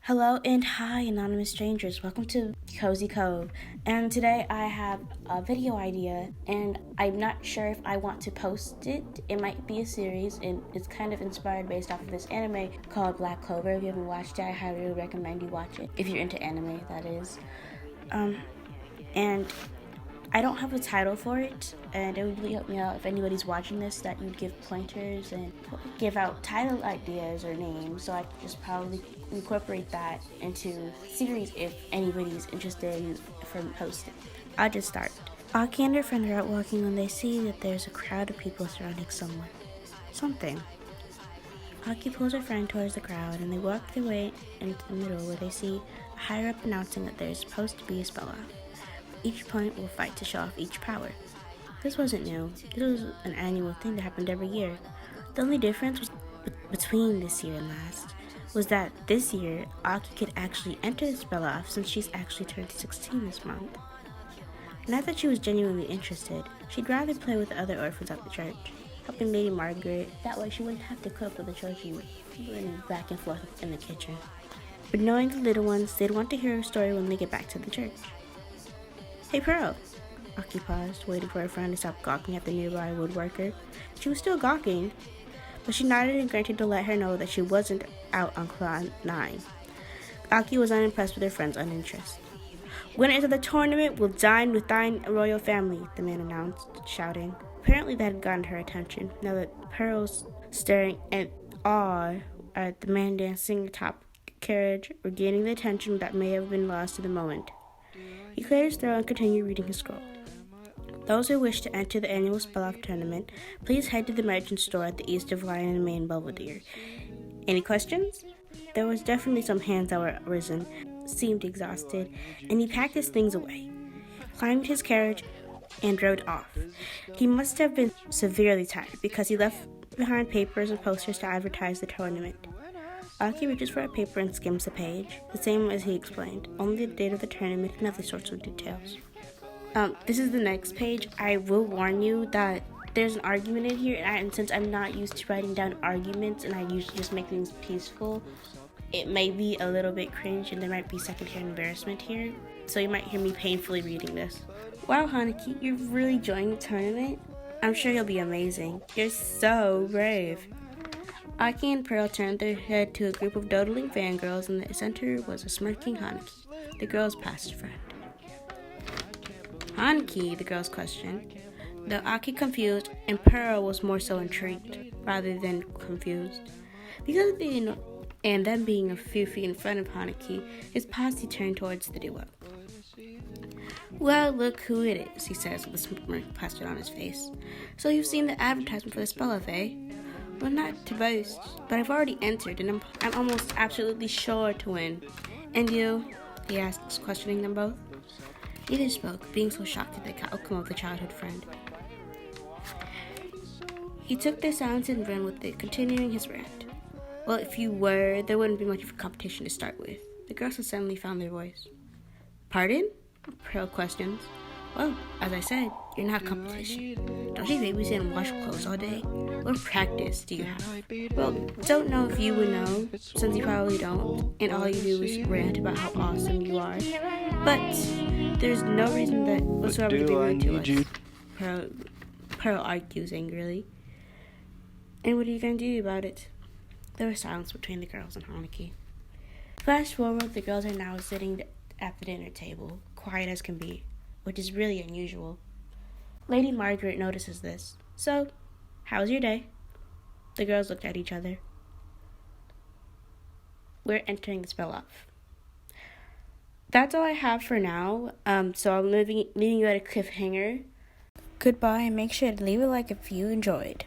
Hello and hi, anonymous strangers. Welcome to Cozy Cove. And today I have a video idea, and I'm not sure if I want to post it. It might be a series, and it's kind of inspired based off of this anime called Black Clover. If you haven't watched it, I highly recommend you watch it. If you're into anime, that is. And I don't have a title for it, and it would really help me out if anybody's watching this that you'd give pointers and give out title ideas or names, so I could just probably incorporate that into series if anybody's interested in from posting. I'll just start. Aki and her friend are out walking when they see that there's a crowd of people surrounding something. Aki pulls her friend towards the crowd, and they walk their way into the middle where they see a higher up announcing that there's supposed to be a spell off. Each opponent will fight to show off each power. This wasn't new. This was an annual thing that happened every year. The only difference was between this year and last was that this year, Aki could actually enter the spell off since she's actually turned 16 this month. Not that she was genuinely interested, she'd rather play with the other orphans at the church, helping Lady Margaret. That way she wouldn't have to cook with the children running back and forth in the kitchen. But knowing the little ones, they'd want to hear her story when they get back to the church. Hey, Pearl. Aki paused, waiting for her friend to stop gawking at the nearby woodworker. She was still gawking, but she nodded and granted to let her know that she wasn't out on cloud 9. Aki was unimpressed with her friend's uninterest. Winners of the tournament will dine with thine royal family, the man announced, shouting. Apparently that had gotten her attention, now that Pearl's staring in awe at the man dancing atop the carriage, regaining the attention that may have been lost in the moment. He cleared his throat and continued reading his scroll. Those who wish to enter the annual spell-off tournament, please head to the merchant store at the east of Lion and Main Belvedere. Any questions? There was definitely some hands that were risen, seemed exhausted, and he packed his things away, climbed his carriage, and rode off. He must have been severely tired because he left behind papers and posters to advertise the tournament. Aki reaches for a paper and skims the page, the same as he explained, only the date of the tournament and other sorts of details. This is the next page. I will warn you that there's an argument in here, and since I'm not used to writing down arguments and I usually just make things peaceful, it may be a little bit cringe and there might be secondhand embarrassment here, so you might hear me painfully reading this. Wow, Hanaki, you're really enjoying the tournament? I'm sure you'll be amazing. You're so brave. Aki and Pearl turned their head to a group of doodling fangirls, and the center was a smirking Hanaki, the girl's past friend. Hanaki, the girls questioned, though Aki confused, and Pearl was more so intrigued, rather than confused. Because of them being a few feet in front of Hanaki, his posse turned towards the duo. Well, look who it is, he says with a smirk plastered on his face. So you've seen the advertisement for the spell-off, eh? Well, not to boast, but I've already entered, and I'm almost absolutely sure to win. And you? He asks, questioning them both. Neither spoke, being so shocked at the outcome of the childhood friend. He took their silence and ran with it, continuing his rant. Well, if you were, there wouldn't be much of a competition to start with. The girls had suddenly found their voice. Pardon? Pearl questions. Well, as I said, you're not competition. Don't you babysit and wash clothes all day? What practice do you have? Well, don't know if you would know, since you probably don't, and all you do is rant about how awesome you are. But there's no reason that whatsoever to be rude to us. Pearl argues angrily. And what are you going to do about it? There was silence between the girls and Hanaki. Flash forward, the girls are now sitting at the dinner table, quiet as can be, which is really unusual. Lady Margaret notices this. So, how was your day? The girls looked at each other. We're entering the spell off. That's all I have for now. So I'm leaving you at a cliffhanger. Goodbye, and make sure to leave a like if you enjoyed.